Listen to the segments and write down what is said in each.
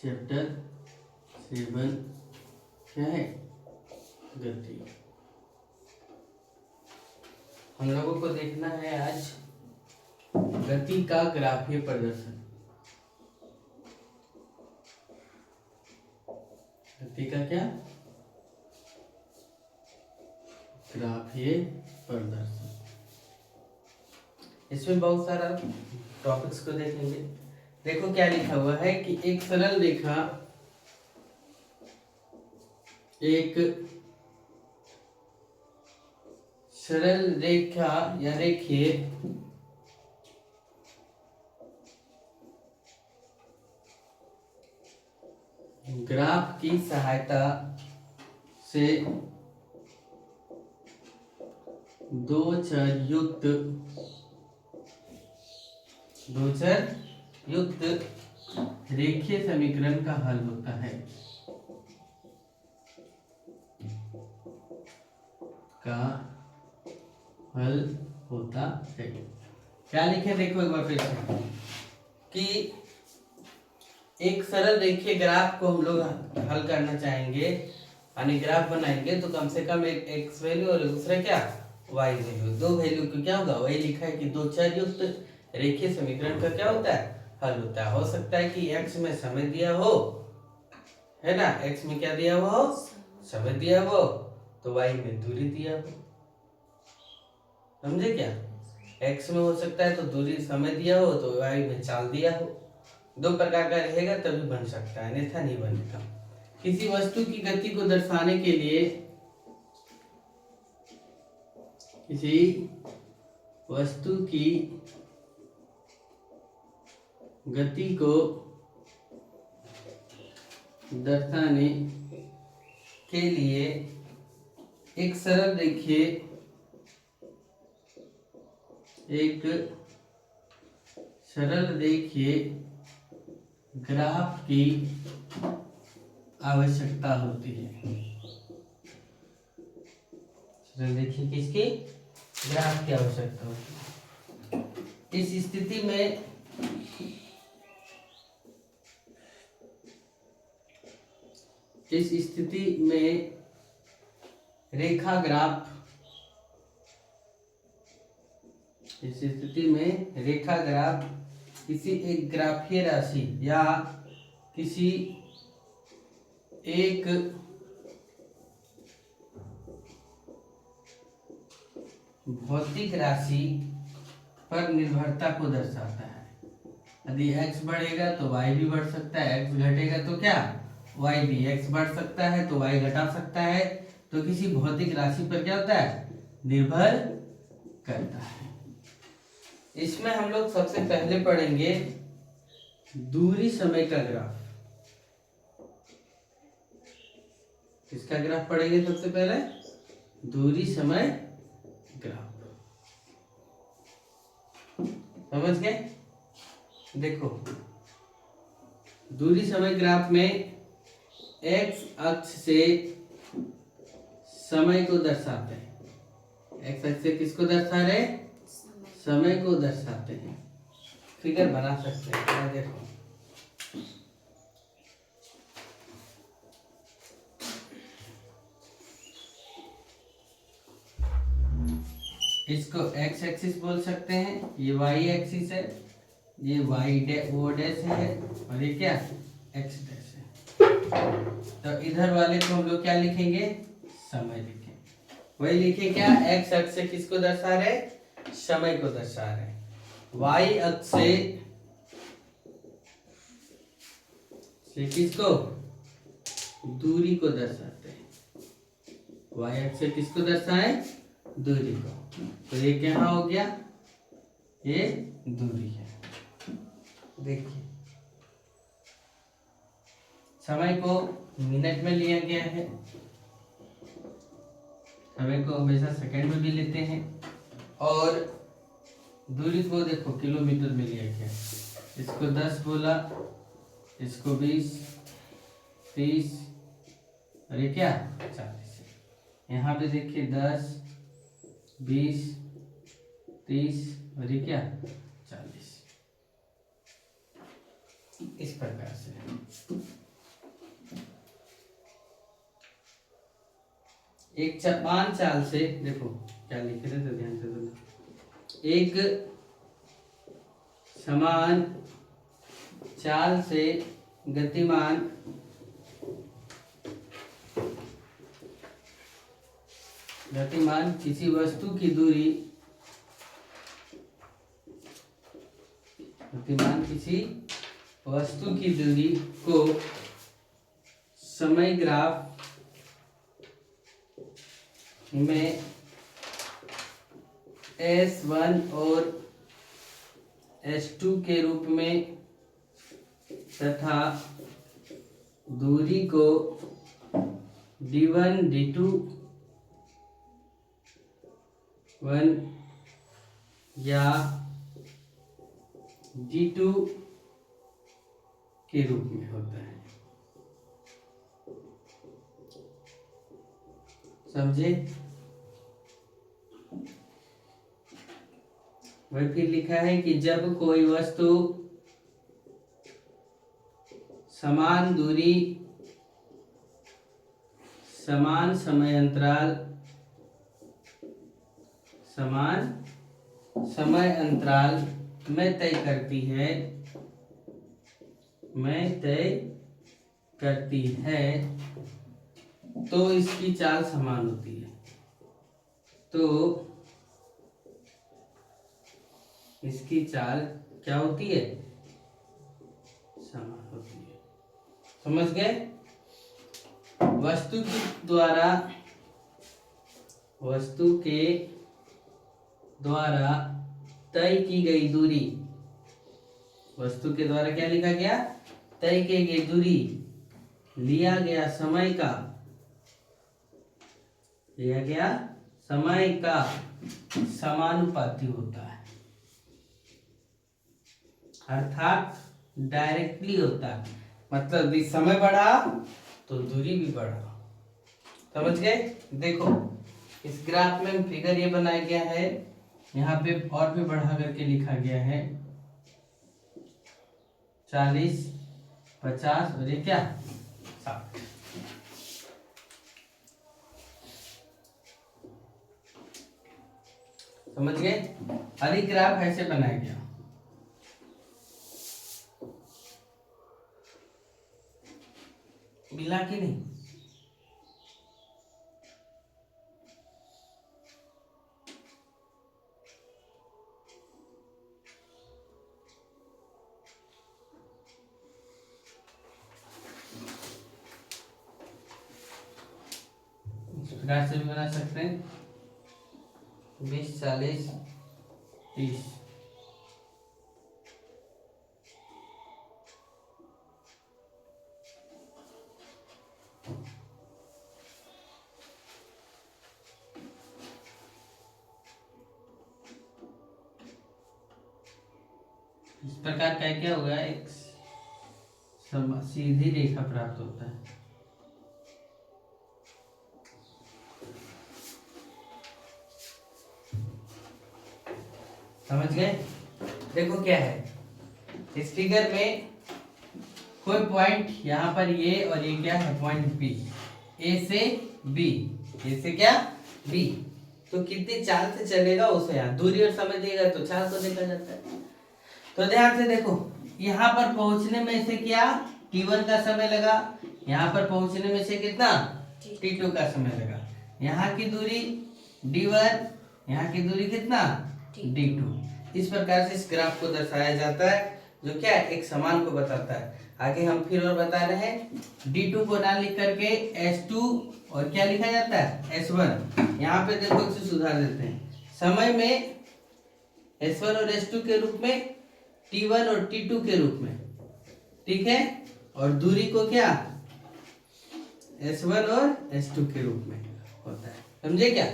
Chapter 7 क्या है? गति। हम लोगों को देखना है आज गति का ग्राफीय प्रदर्शन। गति का क्या? ग्राफीय प्रदर्शन। इसमें बहुत सारा टॉपिक्स को देखेंगे। देखो क्या लिखा हुआ है कि एक सरल रेखा या रेखीय ग्राफ की सहायता से दो चर युक्त रेखीय समीकरण का हल होता है। क्या लिखे देखो एक बार फिर से कि एक सरल रेखीय ग्राफ को हम लोग हल करना चाहेंगे, यानी ग्राफ बनाएंगे तो कम से कम एक एक्स वैल्यू और दूसरा क्या वाई वैल्यू, दो वैल्यू को क्या होगा, वही लिखा है कि दो चर युक्त रेखीय समीकरण का क्या होता है, हल होता है। हो सकता है कि एक्स में समय दिया हो, है ना, एक्स में क्या दिया हो, समय दिया हो, तो वाई में दूरी दिया हो। समझे क्या? एक्स में हो सकता है तो दूरी समय दिया हो, तो वाई में चाल दिया हो। दो प्रकार का रहेगा तभी बन सकता है, अन्यथा नहीं बनेगा। किसी वस्तु की गति को दर्शाने के लिए किसी वस्तु की गति को दर्शाने के लिए एक सरल रेखीय ग्राफ की आवश्यकता होती है। सरल रेखीय किसकी? ग्राफ की आवश्यकता होती है। इस स्थिति में रेखा ग्राफ किसी एक ग्राफीय राशि या किसी एक भौतिक राशि पर निर्भरता को दर्शाता है। यदि x बढ़ेगा तो y भी बढ़ सकता है, x घटेगा तो क्या y भी, x बढ़ सकता है तो y घटा सकता है, तो किसी भौतिक राशि पर क्या होता है, निर्भर करता है। इसमें हम लोग सबसे पहले पढ़ेंगे दूरी समय का ग्राफ। किसका ग्राफ पढ़ेंगे सबसे पहले? दूरी समय ग्राफ। समझ गए? देखो दूरी समय ग्राफ में एक्स अक्ष से समय को दर्शाते हैं। एक्स अक्ष से किसको दर्शा रहे? समय को दर्शाते हैं। फिगर बना सकते हैं। देखो इसको एक्स एक्सिस बोल सकते हैं, ये वाई एक्सिस है, ये वाई ओ डैश है, और ये क्या एक्स डैश है। तो इधर वाले को हम लोग क्या लिखेंगे? समय लिखेंगे। वही लिखे क्या, एक्स अक्ष से किसको दर्शा रहे? समय को दर्शा रहे। वाई अक्ष से किसको? दूरी को दर्शाते हैं। वाई अक्ष से किसको दर्शाए? दूरी को। तो ये क्या हो गया? ये दूरी है। देखिए समय को मिनट में लिया गया है, समय को हमेशा सेकंड में भी लेते हैं, और दूरी को देखो किलोमीटर में लिया गया। इसको 10 बोला, इसको 20, 30, और ये क्या 40। यहाँ पे देखिए 10, 20, 30 और ये क्या 40। इस प्रकार से। एक समान चाल से, देखो क्या लिखे थे तो ध्यान से सुनो। एक समान चाल से गतिमान किसी वस्तु की दूरी, किसी वस्तु की दूरी को समय ग्राफ में S1 और S2 के रूप में तथा दूरी को D1 D2 1 या D2 के रूप में होता है। समझे? वही फिर लिखा है कि जब कोई वस्तु समान दूरी, समान समय अंतराल में तय करती है तो इसकी चाल समान होती है। तो इसकी चाल क्या होती है? समान होती है। समझ गए? वस्तु के द्वारा तय की गई दूरी, वस्तु के द्वारा क्या लिखा गया? तय की गई दूरी लिया गया समय का समानुपाती होता है, अर्थात डायरेक्टली होता है। मतलब भी समय बढ़ा तो दूरी भी बढ़ा। समझ गए? देखो इस ग्राफ में फिगर ये बनाया गया है, यहाँ पे और भी बढ़ा करके लिखा गया है 40, 50 और ये क्या 60। समझ गए? हर एक ग्राफ ऐसे बनाया गया। मिला कि नहीं? इस प्रकार से भी बना सकते हैं 20, 40, 30। इस प्रकार का क्या होगा? एक सीधी रेखा प्राप्त होता है। समझ गए? देखो क्या है इस फिगर में, कोई पॉइंट यहाँ पर ये और ये क्या है? पॉइंट बी, ए से बी, ए से क्या बी। तो कितनी चाल से चलेगा उसे यहाँ दूरी और समय देगा तो चाल को देखा जाता है। तो ध्यान से देखो, यहाँ पर पहुंचने में से क्या T1 का समय लगा, यहाँ पर पहुंचने में से कितना T2 का समय लगा। यहाँ की दूरी D1, यहाँ की दूरी कितना D2। इस प्रकार से इस ग्राफ को दर्शाया जाता है, जो क्या एक समान को बताता है। आगे हम फिर और बता रहे हैं, D2 को ना लिख करके S2 और क्या लिखा जाता है S1। यहाँ पे देखो इसे सुधार देते हैं, समय में S1 और S2 के रूप में, T1 और T2 के रूप में, ठीक है। और दूरी को क्या S1 और S2 के रूप में होता है। समझे क्या?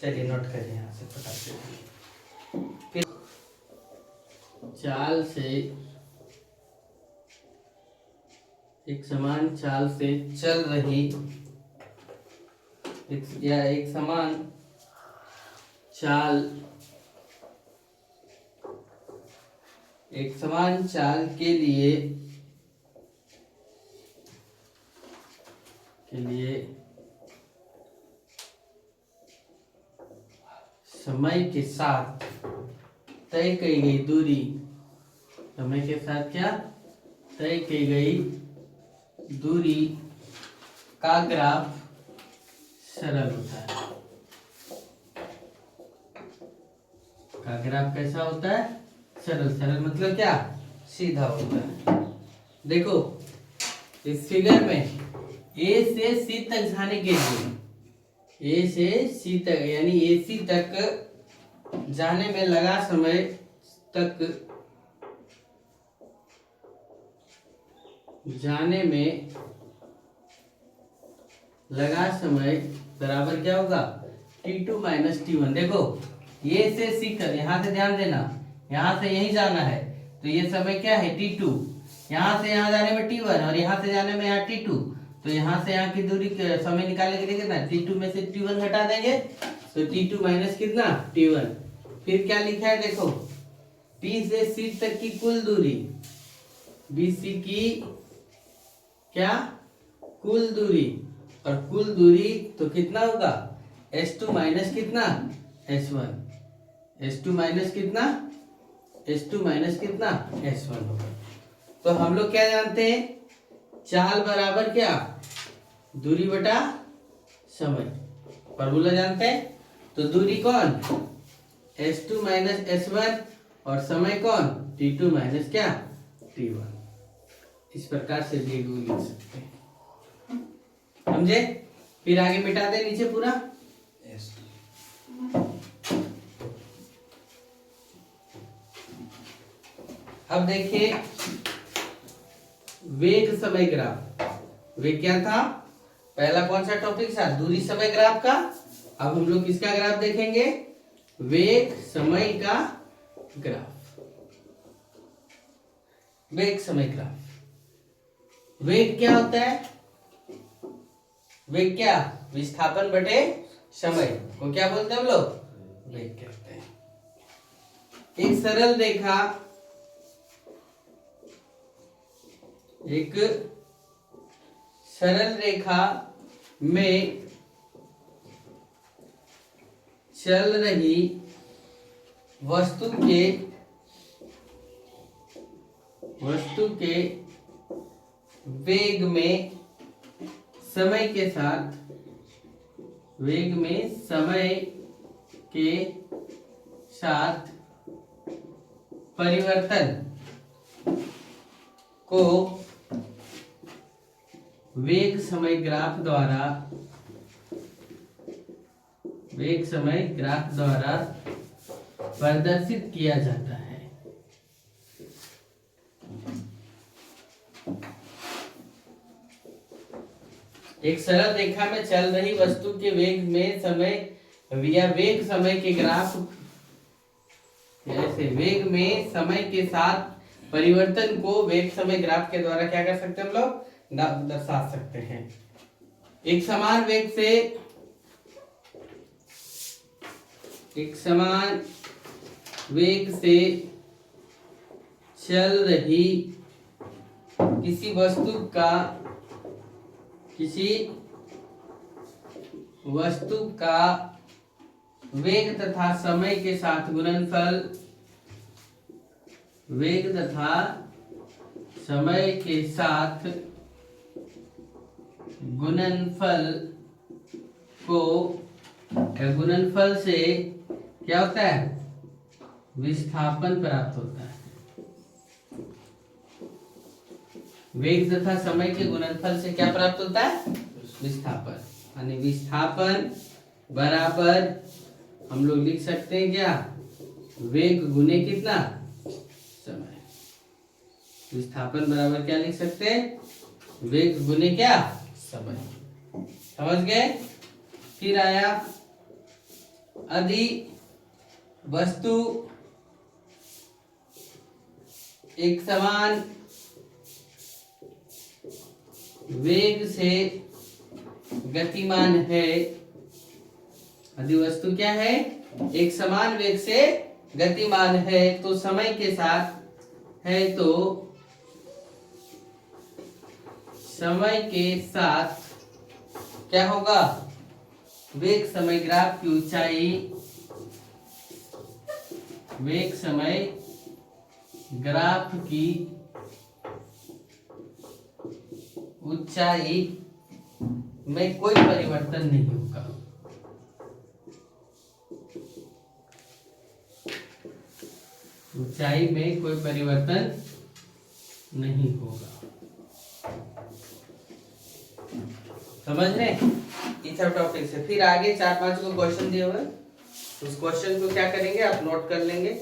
चलिए नोट करिए यहाँ से पता चले। फिर चाल से, एक समान चाल से चल रही एक समान चाल के लिए के लिए समय के साथ तय की गई दूरी, समय के साथ क्या तय की गई दूरी का ग्राफ सरल होता है। का ग्राफ कैसा होता है? सरल। सरल मतलब क्या? सीधा होता है। देखो इस फिगर में ए से सी तक जाने के लिए, ए से सी तक यानी ए सी तक जाने में लगा समय तक जाने में लगा समय बराबर क्या होगा? T2 minus T1। देखो ये से सी कर, यहाँ से ध्यान देना, यहाँ से यहीं जाना है तो ये समय क्या है? T2। यहाँ से यहाँ जाने में T1 और यहाँ से जाने में यहाँ T2, तो यहाँ से यहाँ की दूरी समय निकालने के लिए कितना? T2 में से T1 घटा देंगे तो T2 माइनस कितना? T1। फिर क्या लिखा है देखो, T से C तक की कुल दूरी, BC की क्या कुल दूरी, और कुल दूरी तो कितना होगा? S2 माइनस कितना? S1। S2 माइनस कितना? S2 माइनस कितना? S1 होगा। तो हम लोग क्या जानते हैं? चाल बराबर क्या? दूरी बटा समय, फॉर्मूला जानते हैं। तो दूरी कौन? S2 माइनस S1 और समय कौन? T2 माइनस क्या? T1। इस प्रकार से भी लिख सकते हैं, समझे? फिर आगे मिटा दे नीचे पूरा। अब देखिए वेग समय ग्राफ। वेग क्या था? पहला कौन सा टॉपिक था? दूरी समय ग्राफ का। अब हम लोग किसका ग्राफ देखेंगे? वेग समय का ग्राफ। वेग समय ग्राफ। वेग क्या होता है? वेग क्या? विस्थापन बटे समय को क्या बोलते हैं हम लोग? वेग कहते हैं। एक सरल रेखा, एक सरल रेखा में चल रही वस्तु के वेग में समय के साथ, वेग में समय के साथ परिवर्तन को वेग समय ग्राफ द्वारा प्रदर्शित किया जाता है। एक सरल रेखा में चल रही वस्तु के वेग में समय या वेग समय के ग्राफ, जैसे वेग में समय के साथ परिवर्तन को वेग समय ग्राफ के द्वारा क्या कर सकते हैं हम लोग? दर्शा सकते हैं। एक समान वेग से चल रही किसी वस्तु का वेग तथा समय के साथ गुणनफल, वेग तथा समय के साथ गुणनफल से क्या होता है? विस्थापन प्राप्त होता है। वेग तथा समय के गुणनफल से क्या प्राप्त होता है? विस्थापन। यानी विस्थापन बराबर हम लोग लिख सकते हैं क्या? वेग गुने कितना? समय। विस्थापन बराबर क्या लिख सकते हैं? वेग गुने क्या? समय। समझ गए? फिर आया यदि वस्तु एक समान वेग से गतिमान है, यदि वस्तु क्या है? एक समान वेग से गतिमान है तो समय के साथ है, तो समय के साथ क्या होगा, वेग समय ग्राफ की ऊंचाई, वेग समय ग्राफ की ऊंचाई में कोई परिवर्तन नहीं होगा। ऊंचाई में कोई परिवर्तन नहीं होगा। समझ रहे इस टॉपिक से। फिर आगे 4-5 को क्वेश्चन दिए हुए, उस क्वेश्चन को क्या करेंगे आप नोट कर लेंगे।